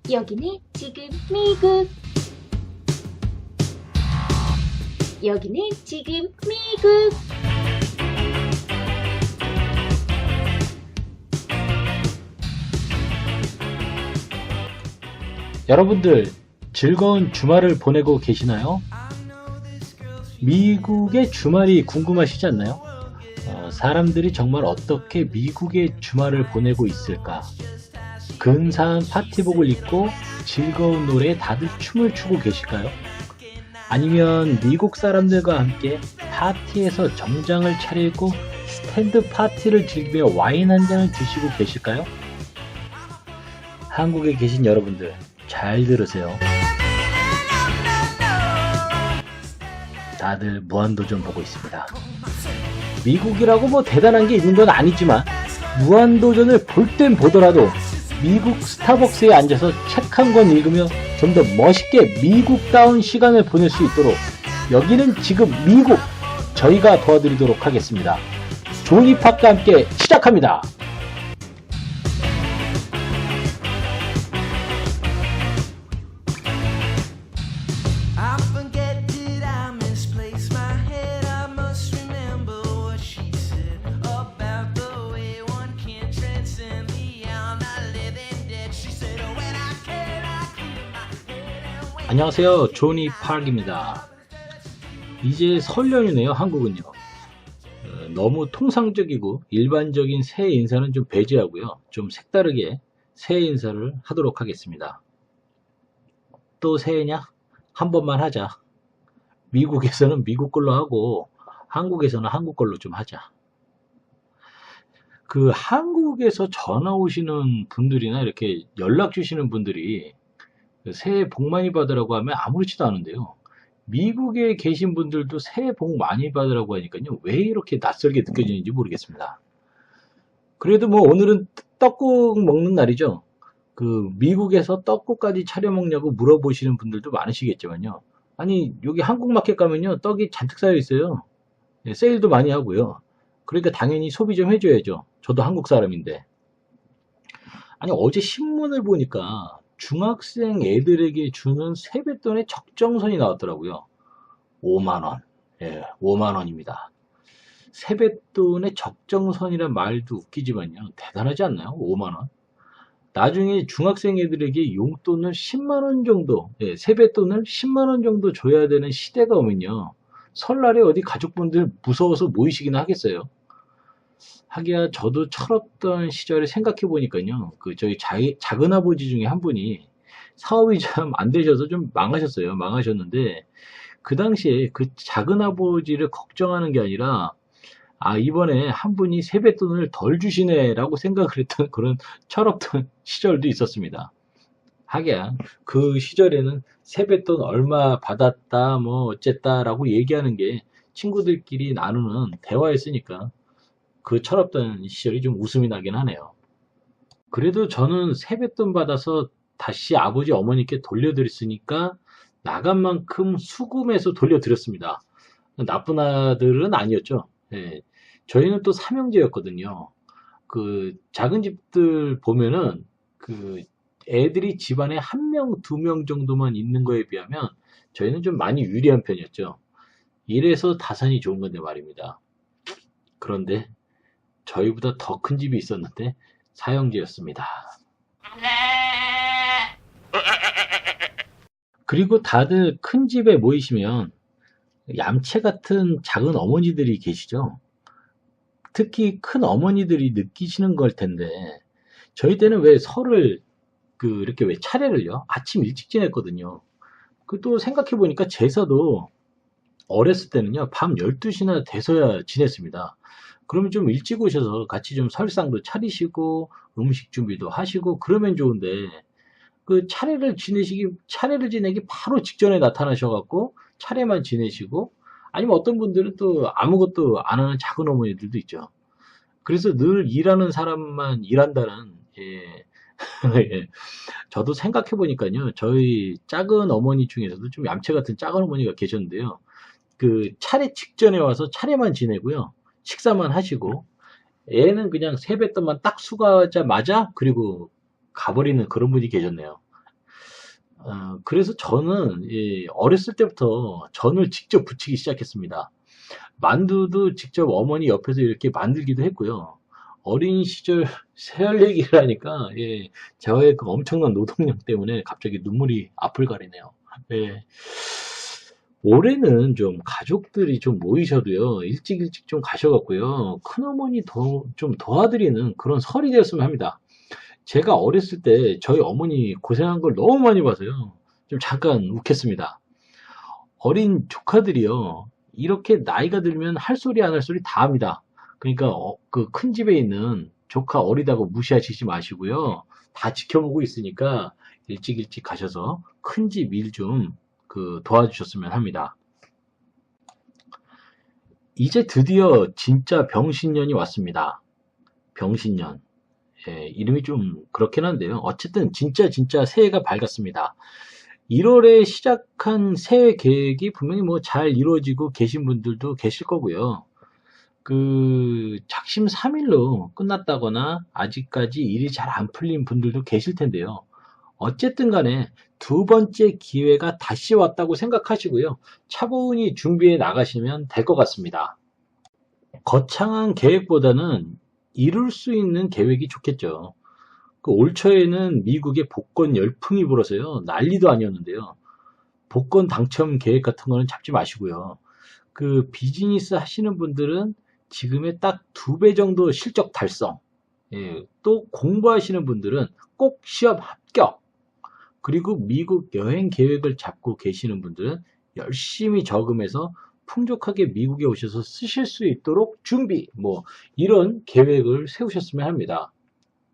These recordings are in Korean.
여기는 지금 미국. 여기는 지금 미국. 여러분들 즐거운 주말을 보내고 계시나요? 미국의 주말이 궁금하시지 않나요? 사람들이 정말 어떻게 미국의 주말을 보내고 있을까? 근사한 파티복을 입고 즐거운 노래에 다들 춤을 추고 계실까요? 아니면 미국 사람들과 함께 파티에서 정장을 차려입고 스탠드 파티를 즐기며 와인 한 잔을 드시고 계실까요? 한국에 계신 여러분들 잘 들으세요. 다들 무한도전 보고 있습니다. 미국이라고 뭐 대단한 게 있는 건 아니지만 무한도전을 볼 땐 보더라도 미국 스타벅스에 앉아서 책 한 권 읽으며 좀 더 멋있게 미국다운 시간을 보낼 수 있도록 여기는 지금 미국 저희가 도와드리도록 하겠습니다. 조니 팝과 함께 시작합니다. 안녕하세요. 조니 파크입니다. 이제 설 연휴네요. 한국은요. 너무 통상적이고 일반적인 새해 인사는 좀 배제하고요. 좀 색다르게 새해 인사를 하도록 하겠습니다. 또 새해냐? 한 번만 하자. 미국에서는 미국 걸로 하고 한국에서는 한국 걸로 좀 하자. 그 한국에서 전화 오시는 분들이나 이렇게 연락 주시는 분들이 새해 복 많이 받으라고 하면 아무렇지도 않은데요. 미국에 계신 분들도 새해 복 많이 받으라고 하니까요. 왜 이렇게 낯설게 느껴지는지 모르겠습니다. 그래도 뭐 오늘은 떡국 먹는 날이죠. 그 미국에서 떡국까지 차려 먹냐고 물어보시는 분들도 많으시겠지만요. 아니 여기 한국 마켓 가면요. 떡이 잔뜩 쌓여 있어요. 세일도 많이 하고요. 그러니까 당연히 소비 좀 해줘야죠. 저도 한국 사람인데. 아니 어제 신문을 보니까 중학생 애들에게 주는 세뱃돈의 적정선이 나왔더라고요. 5만원. 예, 5만원입니다. 세뱃돈의 적정선이란 말도 웃기지만요. 대단하지 않나요? 5만원. 나중에 중학생 애들에게 용돈을 10만원 정도, 예, 세뱃돈을 10만원 정도 줘야 되는 시대가 오면요. 설날에 어디 가족분들 무서워서 모이시기는 하겠어요. 하기야 저도 철없던 시절에 생각해 보니까요. 그 저희 작은 아버지 중에 한 분이 사업이 좀 안 되셔서 좀 망하셨어요. 망하셨는데 그 당시에 그 작은 아버지를 걱정하는 게 아니라 아 이번에 한 분이 세뱃돈을 덜 주시네라고 생각을 했던 그런 철없던 시절도 있었습니다. 하기야 그 시절에는 세뱃돈 얼마 받았다 뭐 어쨌다라고 얘기하는 게 친구들끼리 나누는 대화였으니까 그 철없던 시절이 좀 웃음이 나긴 하네요. 그래도 저는 세뱃돈 받아서 다시 아버지 어머니께 돌려드렸으니까 나간 만큼 수금해서 돌려드렸습니다. 나쁜 아들은 아니었죠. 예. 저희는 또 삼형제였거든요. 그 작은 집들 보면은 그 애들이 집안에 한 명, 두 명 정도만 있는 거에 비하면 저희는 좀 많이 유리한 편이었죠. 이래서 다산이 좋은 건데 말입니다. 그런데 저희보다 더 큰 집이 있었는데 사형제였습니다. 그리고 다들 큰 집에 모이시면 얌체 같은 작은 어머니들이 계시죠. 특히 큰 어머니들이 느끼시는 걸 텐데 저희 때는 왜 설을 이렇게 왜 차례를요 아침 일찍 지냈거든요. 그 또 생각해 보니까 제사도 어렸을 때는요 밤 12시나 돼서야 지냈습니다. 그러면 좀 일찍 오셔서 같이 좀 설상도 차리시고 음식 준비도 하시고 그러면 좋은데 그 차례를 지내기 바로 직전에 나타나셔갖고 차례만 지내시고 아니면 어떤 분들은 또 아무것도 안 하는 작은 어머니들도 있죠. 그래서 늘 일하는 사람만 일한다는 예. 예. 저도 생각해 보니까요 저희 작은 어머니 중에서도 좀 얌체 같은 작은 어머니가 계셨는데요. 그 차례 직전에 와서 차례만 지내고요. 식사만 하시고 애는 그냥 세뱃돈만 딱 수거하자마자 그리고 가버리는 그런 분이 계셨네요. 그래서 저는 어렸을 때부터 전을 직접 부치기 시작했습니다. 만두도 직접 어머니 옆에서 이렇게 만들기도 했고요. 어린 시절 새알 얘기를 하니까 저의 그 엄청난 노동력 때문에 갑자기 눈물이 앞을 가리네요. 예. 올해는 좀 가족들이 좀 모이셔도요, 일찍 일찍 좀 가셔갖고요, 큰어머니 좀 도와드리는 그런 설이 되었으면 합니다. 제가 어렸을 때 저희 어머니 고생한 걸 너무 많이 봐서요, 좀 잠깐 욱했습니다. 어린 조카들이요, 이렇게 나이가 들면 할 소리 안 할 소리 다 합니다. 그러니까 그 큰 집에 있는 조카 어리다고 무시하시지 마시고요. 다 지켜보고 있으니까 일찍 일찍 가셔서 큰 집 일 좀 도와주셨으면 합니다. 이제 드디어 진짜 병신년이 왔습니다. 병신년. 이름이 좀 그렇긴 한데요. 어쨌든 진짜 새해가 밝았습니다. 1월에 시작한 새해 계획이 분명히 뭐 잘 이루어지고 계신 분들도 계실 거고요. 작심 3일로 끝났다거나 아직까지 일이 잘 안 풀린 분들도 계실 텐데요. 어쨌든 간에 두 번째 기회가 다시 왔다고 생각하시고요. 차분히 준비해 나가시면 될 것 같습니다. 거창한 계획보다는 이룰 수 있는 계획이 좋겠죠. 올 초에는 미국에 복권 열풍이 불어서요. 난리도 아니었는데요. 복권 당첨 계획 같은 거는 잡지 마시고요. 비즈니스 하시는 분들은 지금의 딱 2배 정도 실적 달성. 또 공부하시는 분들은 꼭 시험 합격. 그리고 미국 여행 계획을 잡고 계시는 분들은 열심히 저금해서 풍족하게 미국에 오셔서 쓰실 수 있도록 준비, 이런 계획을 세우셨으면 합니다.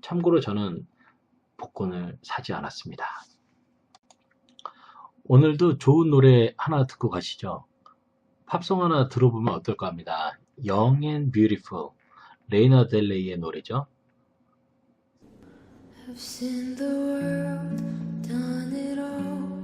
참고로 저는 복권을 사지 않았습니다. 오늘도 좋은 노래 하나 듣고 가시죠. 팝송 하나 들어보면 어떨까 합니다. Young and Beautiful, 레이나 델레이의 노래죠. I've seen the world, done it all,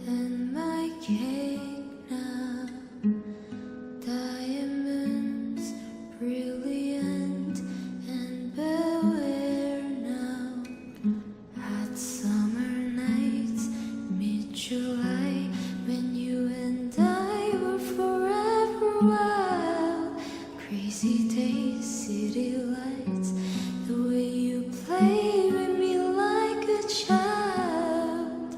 and my cake now. Diamonds, brilliant, and Bel Air now. Hot summer nights, mid-July, when you and I were forever wild. Crazy days, city lights, the way you play with me like a child.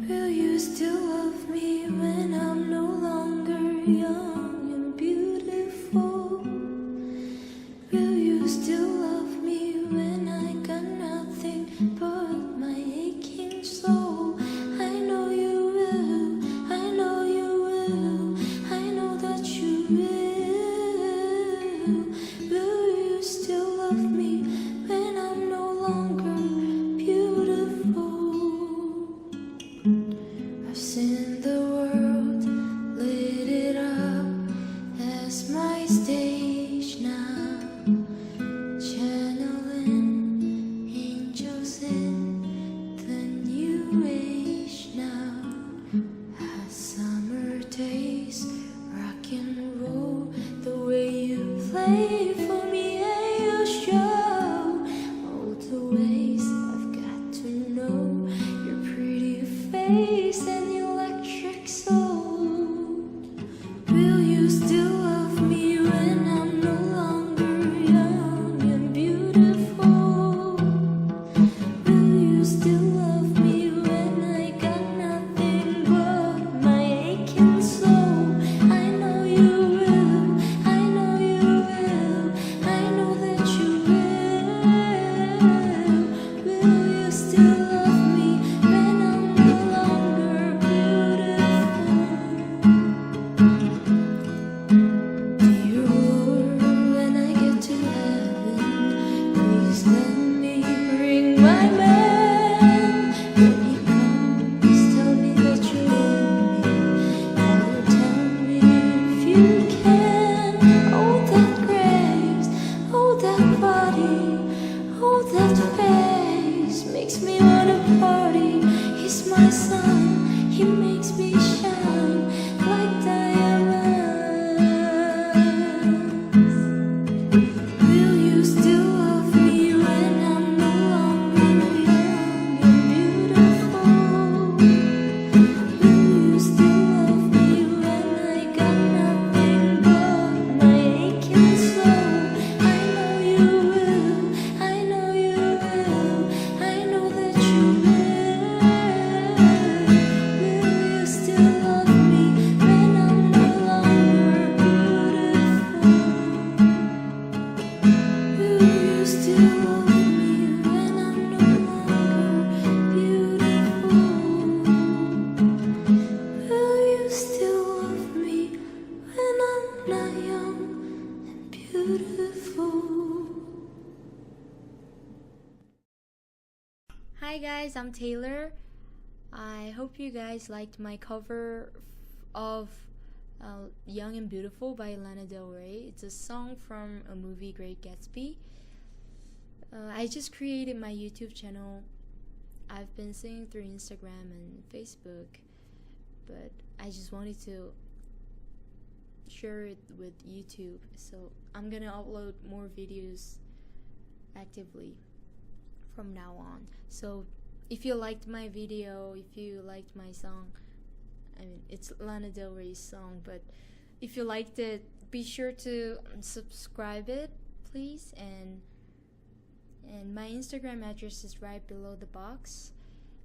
Will you still love me when I'm no longer young and beautiful? Will you still love me when I got nothing but my aching soul? I know you will, I know you will, I know that you will. Will you still love me when I'm no longer beautiful? I've seen the world, lit it up as my stage now. Channeling angels in the new age now. Hot summer days, rock and roll, the way you play for me and you show all the ways I've got to know your pretty face and electric soul. Will you still love me when I'm no longer young and beautiful? Will you still love me when I got nothing but my aching soul? I know you will, I know you will, I know that you will. Will you still love me when I'm no longer beautiful? Dear Lord, when I get to heaven, please let me bring my man. When he comes, tell me that you love me. Father, tell me if you can. Oh, that grace, oh, that body, oh, that face makes me wanna party. He's my son, he makes me shine like diamonds. Will you still love me when I'm no longer young and beautiful? you will, I know you will, I know that you will. Will you still love me when I'm no longer beautiful? Will you still love me when I'm no longer beautiful? Will you still love me when I'm not young and beautiful? Hi guys, I'm Taylor. I hope you guys liked my cover of Young and Beautiful by Lana Del Rey. It's a song from a movie, Great Gatsby. I just created my YouTube channel. I've been singing through Instagram and Facebook, but I just wanted to share it with YouTube, so I'm gonna upload more videos actively from now on. So if you liked my video, if you liked my song, I mean, it's Lana Del Rey's song, but if you liked it, be sure to subscribe it, please. And my Instagram address is right below the box.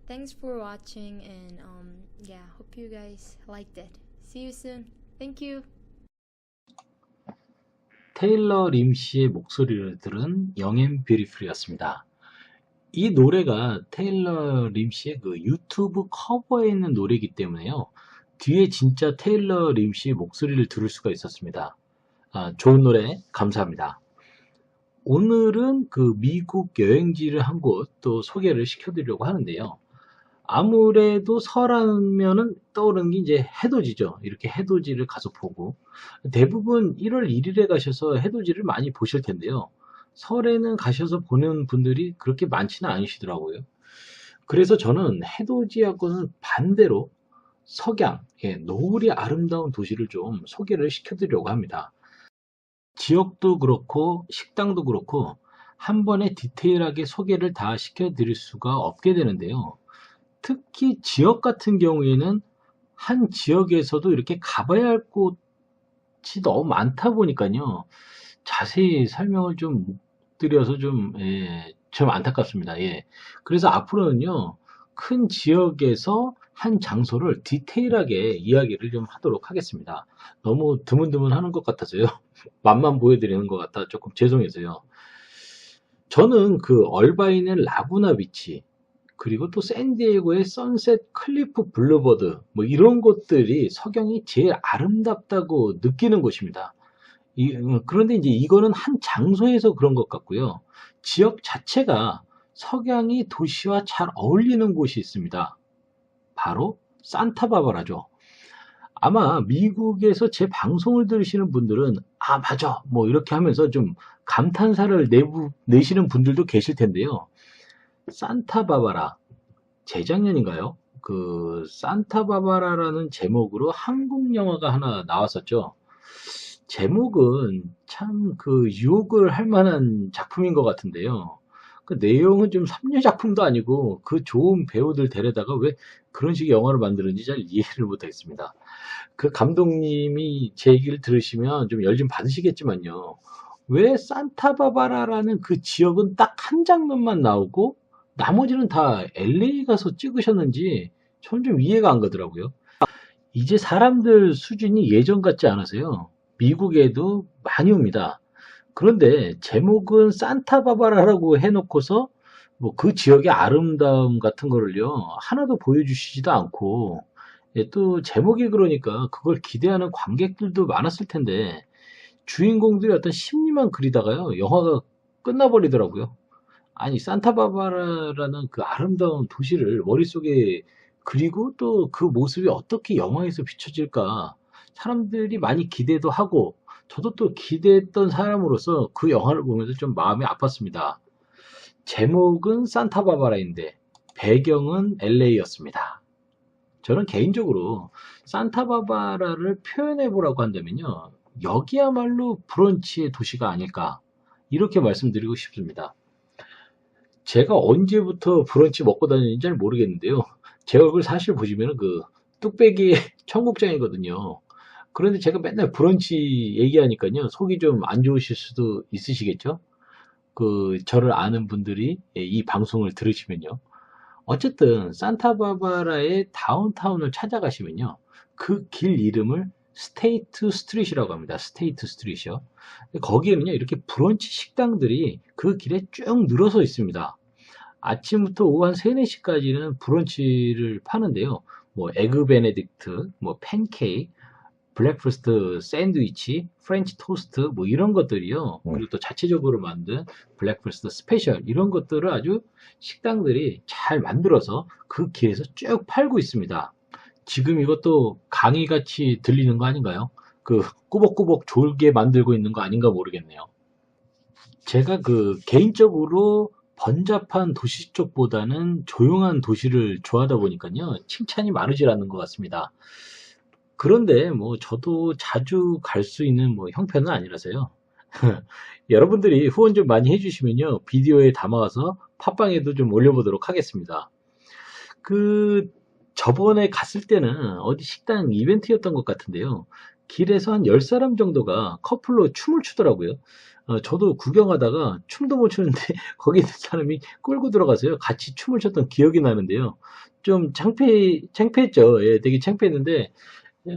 Thanks for watching, and yeah, hope you guys liked it. See you soon. Thank you. 테일러 림 씨의 목소리를 들은 영앤 뷰티풀이었습니다. 이 노래가 테일러 림 씨의 그 유튜브 커버에 있는 노래이기 때문에요. 뒤에 진짜 테일러 림 씨의 목소리를 들을 수가 있었습니다. 좋은 노래 감사합니다. 오늘은 그 미국 여행지를 한 곳 또 소개를 시켜드리려고 하는데요. 아무래도 설하면은 떠오르는 게 이제 해돋이죠. 이렇게 해돋이를 가서 보고, 대부분 1월 1일에 가셔서 해돋이를 많이 보실 텐데요. 설에는 가셔서 보는 분들이 그렇게 많지는 않으시더라고요. 그래서 저는 해돋이하고는 반대로 석양, 노을이 아름다운 도시를 좀 소개를 시켜드리려고 합니다. 지역도 그렇고 식당도 그렇고 한 번에 디테일하게 소개를 다 시켜드릴 수가 없게 되는데요. 특히 지역 같은 경우에는 한 지역에서도 이렇게 가봐야 할 곳이 너무 많다 보니까요. 자세히 설명을 좀 못 드려서 좀 안타깝습니다. 그래서 앞으로는요, 큰 지역에서 한 장소를 디테일하게 이야기를 좀 하도록 하겠습니다. 너무 드문드문 하는 것 같아서요. 맛만 보여드리는 것 같아 조금 죄송해서요. 저는 그 얼바인의 라구나 비치, 그리고 또 샌디에고의 선셋 클리프 블루버드, 뭐 이런 곳들이 석양이 제일 아름답다고 느끼는 곳입니다. 그런데 이제 이거는 한 장소에서 그런 것 같고요. 지역 자체가 석양이 도시와 잘 어울리는 곳이 있습니다. 바로 산타바바라죠. 아마 미국에서 제 방송을 들으시는 분들은 맞아 뭐 이렇게 하면서 좀 감탄사를 내시는 분들도 계실 텐데요. 산타바바라, 재작년인가요? 그 산타바바라라는 제목으로 한국 영화가 하나 나왔었죠. 제목은 참 그 유혹을 할 만한 작품인 것 같은데요. 그 내용은 좀 삼류 작품도 아니고 그 좋은 배우들 데려다가 왜 그런 식의 영화를 만드는지 잘 이해를 못하겠습니다. 그 감독님이 제 얘기를 들으시면 좀 열 좀 받으시겠지만요. 왜 산타바바라라는 그 지역은 딱 한 장면만 나오고 나머지는 다 LA 가서 찍으셨는지 전 좀 이해가 안 가더라고요. 이제 사람들 수준이 예전 같지 않아서요. 미국에도 많이 옵니다. 그런데 제목은 산타바바라라고 해놓고서 뭐 그 지역의 아름다움 같은 거를요 하나도 보여주시지도 않고, 또 제목이 그러니까 그걸 기대하는 관객들도 많았을 텐데 주인공들이 어떤 심리만 그리다가요 영화가 끝나버리더라고요. 아니, 산타바바라라는 그 아름다운 도시를 머릿속에 그리고 또 그 모습이 어떻게 영화에서 비춰질까 사람들이 많이 기대도 하고, 저도 또 기대했던 사람으로서 그 영화를 보면서 좀 마음이 아팠습니다. 제목은 산타바바라인데 배경은 LA였습니다. 저는 개인적으로 산타바바라를 표현해 보라고 한다면요, 여기야말로 브런치의 도시가 아닐까 이렇게 말씀드리고 싶습니다. 제가 언제부터 브런치 먹고 다니는지 잘 모르겠는데요. 제 얼굴 사실 보시면 그 뚝배기 청국장이거든요. 그런데 제가 맨날 브런치 얘기하니까요 속이 좀 안 좋으실 수도 있으시겠죠. 저를 아는 분들이 이 방송을 들으시면요. 어쨌든 산타바바라의 다운타운을 찾아가시면요. 그 길 이름을 스테이트 스트릿이라고 합니다. 스테이트 스트릿이요. 거기에는요, 이렇게 브런치 식당들이 그 길에 쭉 늘어서 있습니다. 아침부터 오후 한 3, 4시까지는 브런치를 파는데요. 뭐 에그 베네딕트, 뭐 팬케이크, 블랙퍼스트 샌드위치, 프렌치 토스트 뭐 이런 것들이요. 그리고 또 자체적으로 만든 블랙퍼스트 스페셜 이런 것들을 아주 식당들이 잘 만들어서 그 길에서 쭉 팔고 있습니다. 지금 이것도 강의같이 들리는 거 아닌가요? 그 꾸벅꾸벅 졸게 만들고 있는 거 아닌가 모르겠네요. 제가 개인적으로 번잡한 도시 쪽보다는 조용한 도시를 좋아하다 보니까요. 칭찬이 많으질 않는 것 같습니다. 그런데 뭐 저도 자주 갈 수 있는 뭐 형편은 아니라서요. 여러분들이 후원 좀 많이 해주시면요. 비디오에 담아와서 팟빵에도 좀 올려보도록 하겠습니다. 저번에 갔을 때는 어디 식당 이벤트였던 것 같은데요. 길에서 한 10사람 정도가 커플로 춤을 추더라고요. 저도 구경하다가 춤도 못 추는데 거기 있는 사람이 끌고 들어가서요. 같이 춤을 췄던 기억이 나는데요. 좀 창피했죠. 예, 되게 창피했는데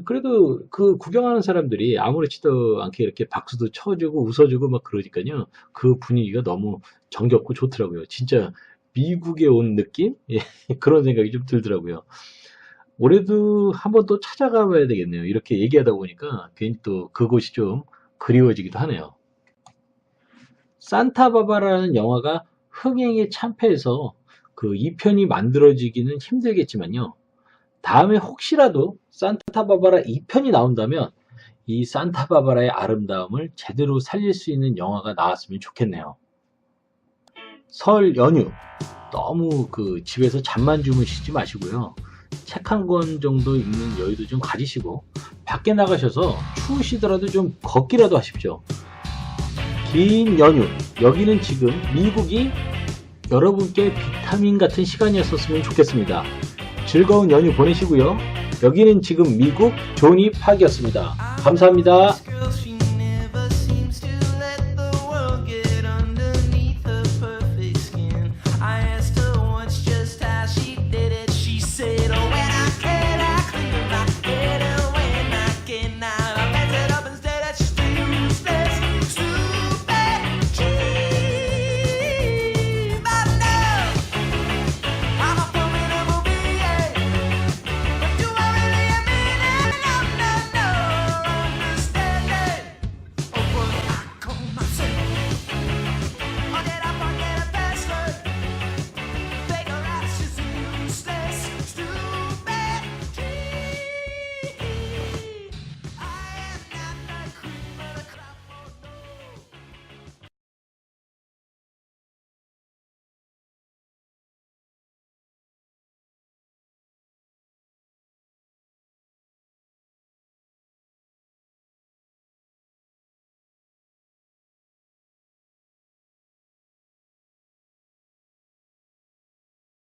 그래도 그 구경하는 사람들이 아무렇지도 않게 이렇게 박수도 쳐주고 웃어주고 막 그러니까요. 그 분위기가 너무 정겹고 좋더라고요. 진짜 미국에 온 느낌? 예, 그런 생각이 좀 들더라고요. 올해도 한번 또 찾아가 봐야 되겠네요. 이렇게 얘기하다 보니까 괜히 또 그곳이 좀 그리워지기도 하네요. 산타바바라는 영화가 흥행에 참패해서 그 2편이 만들어지기는 힘들겠지만요. 다음에 혹시라도 산타바바라 2편이 나온다면 이 산타바바라의 아름다움을 제대로 살릴 수 있는 영화가 나왔으면 좋겠네요. 설 연휴 너무 집에서 잠만 주무시지 마시고요. 책 한 권 정도 읽는 여유도 좀 가지시고 밖에 나가셔서 추우시더라도 좀 걷기라도 하십시오. 긴 연휴, 여기는 지금 미국이 여러분께 비타민 같은 시간이었었으면 좋겠습니다. 즐거운 연휴 보내시고요. 여기는 지금 미국 조니 팍이었습니다. 감사합니다.